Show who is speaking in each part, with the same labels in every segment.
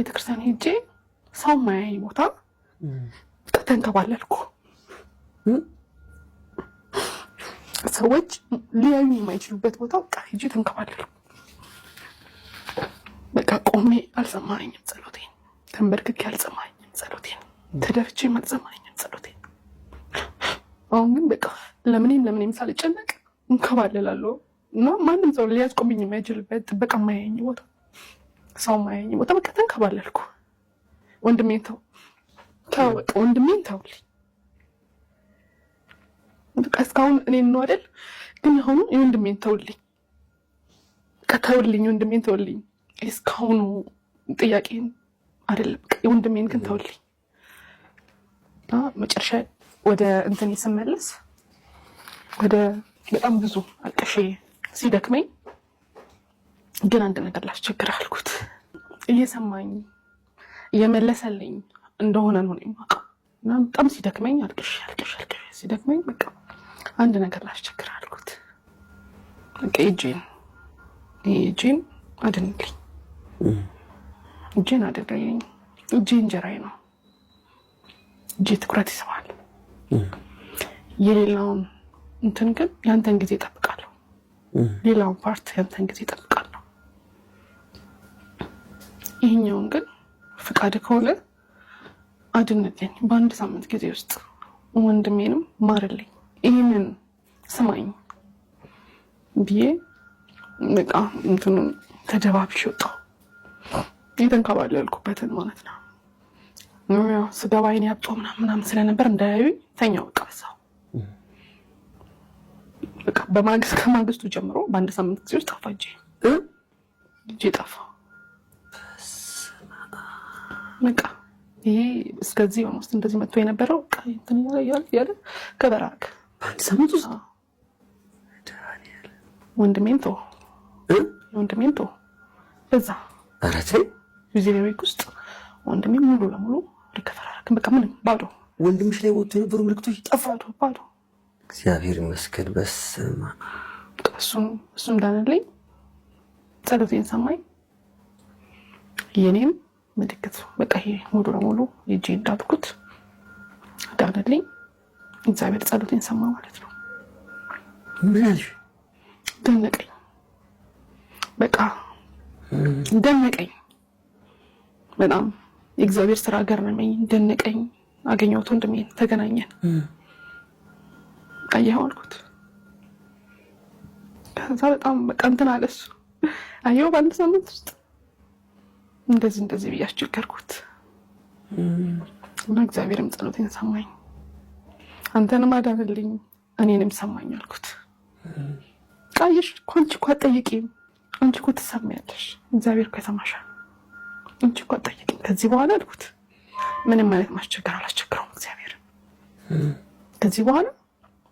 Speaker 1: ቤተክርስቲያን ሄጄ ሰው ማያይ ቦታ ተንከባለልኩ። ሰዎች ሊያዩ የማይችሉበት ቦታ በቃ ሄጄ ተንከባለልኩ። በቃ ቆሜ አልሰማኝም ጸሎቴን፣ ተንበርክኬ አልሰማኝም ጸሎቴን፣ ተደፍቼም አልሰማኝም ጸሎቴን። አሁን ግን በቃ ለምንም ሳልጨነቅ እንከባለላለሁ እና ማንም ሰው ሊያስቆመኝ የማይችልበት ጥበቃ የማያየኝ ቦታ፣ ሰው የማያየኝ ቦታ በቃ ተንከባለልኩ። ወንድሜን ተው በቃ ወንድሜን ተውልኝ። በቃ እስካሁን እኔን ነው አይደል? ግን አሁን የወንድሜን ተውልኝ፣ በቃ ተውልኝ፣ ወንድሜን ተውልኝ። እስካሁኑ ጥያቄን አይደለም፣ የወንድሜን ግን ተውልኝ። መጨረሻ ወደ እንትን ስመለስ ወደ በጣም ብዙ አልቅሼ ሲደክመኝ ግን አንድ ነገር ላስቸግርህ አልኩት። እየሰማኝ እየመለሰልኝ እንደሆነ ነው የማውቀው። እና በጣም ሲደክመኝ አልቅሼ ሲደክመኝ በቃ አንድ ነገር ላስቸግርህ አልኩት። በቃ እጄን አድንልኝ፣ እጄን አድንልኝ። እጄ እንጀራዬ ነው። እጄ ትኩረት ይስባል። የሌላውን እንትን ግን ያንተን ጊዜ እጠብቃለሁ። ሌላውን ፓርት ያንተን ጊዜ እጠብቃለሁ። ይሄኛውን ግን ፍቃድ ከሆነ አድንልኝ። በአንድ ሳምንት ጊዜ ውስጥ ወንድሜንም ማርልኝ። ይህንን ስማኝ ብዬ በቃ እንትኑን ተደባብሽ ወጣሁ። የተንከባለልኩበትን ማለት ነው። ስገባ አይኔ ያብጦ ምናምን ስለነበር እንዳያዩኝ ተኛው። በቃ በዛው በቃ ከማግስቱ ጀምሮ በአንድ ሳምንት ጊዜ ውስጥ ጠፋ እጄ ጠፋ። በቃ ይሄ እስከዚህ ሆኖ ውስጥ እንደዚህ መጥቶ የነበረው በቃ እንትን እያለ ከበራክ
Speaker 2: በአንድ ሳምንት ውስጥ
Speaker 1: ወንድሜን ተው በዛ
Speaker 2: አራቴ
Speaker 1: ቪዚቲንግ ውስጥ ወንድሜ ሙሉ ለሙሉ ርከፈራረክን። በቃ ምንም ባዶ።
Speaker 2: ወንድምሽ ላይ ወጥቶ የነበሩ ምልክቶች ጠፋ።
Speaker 1: ባዶ።
Speaker 2: እግዚአብሔር ይመስገን። በስመ አብ።
Speaker 1: እሱም ዳነልኝ፣ ጸሎቴን ሰማኝ። የኔም ምልክት በቃ ይሄ ሙሉ ለሙሉ እጄ እንዳልኩት ዳነልኝ። እግዚአብሔር ጸሎቴን ሰማ ማለት ነው።
Speaker 2: ምን አልሽ?
Speaker 1: ደነቀኝ፣ በቃ ደነቀኝ በጣም። የእግዚአብሔር ስራ ገረመኝ፣ ደነቀኝ። አገኘሁት ወንድሜን፣ ተገናኘን። አየኸው አልኩት። ከዛ በጣም በቃ እንትን አለ እሱ። አየኸው በአንድ ሳምንት ውስጥ እንደዚህ ብዬ አስቸገርኩት እና እግዚአብሔርም ጸሎቴን ሰማኝ። አንተንም አዳንልኝ እኔንም ሰማኝ አልኩት። ቃየሽ እኮ አንቺ እኮ አትጠይቂም፣ አንቺ እኮ ትሰሚያለሽ፣ እግዚአብሔር እኮ ይሰማሻል፣ አንቺ እኮ አትጠይቂም ከዚህ በኋላ አልኩት። ምንም አይነት ማስቸገር አላስቸግረውም እግዚአብሔር። ከዚህ በኋላ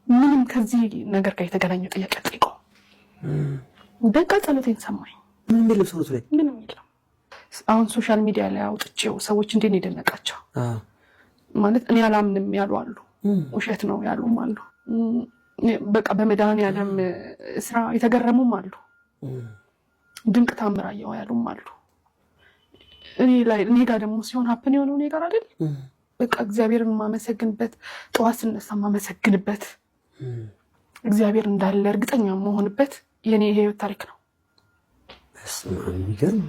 Speaker 1: ምንም ከዚህ ነገር ጋር የተገናኘ ጥያቄ አልጠይቀውም። በቃ ጸሎቴን ሰማኝ።
Speaker 2: ምንም የለም ሰውነቱ ላይ
Speaker 1: ምንም የለም። አሁን ሶሻል ሚዲያ ላይ አውጥቼው ሰዎች እንዴት ነው የደነቃቸው ማለት እኔ አላምንም ያሉ አሉ፣ ውሸት ነው ያሉም አሉ፣ በቃ በመድኃኒዓለም ስራ የተገረሙም አሉ፣ ድንቅ ታምር አየሁ ያሉም አሉ። እኔ ጋር ደግሞ ሲሆን ሀፕን የሆነው እኔ ጋር አይደል? በቃ እግዚአብሔርን ማመሰግንበት፣ ጠዋት ስነሳ ማመሰግንበት፣ እግዚአብሔር እንዳለ እርግጠኛ መሆንበት የኔ የህይወት ታሪክ ነው።
Speaker 2: በስመ አብ። የሚገርም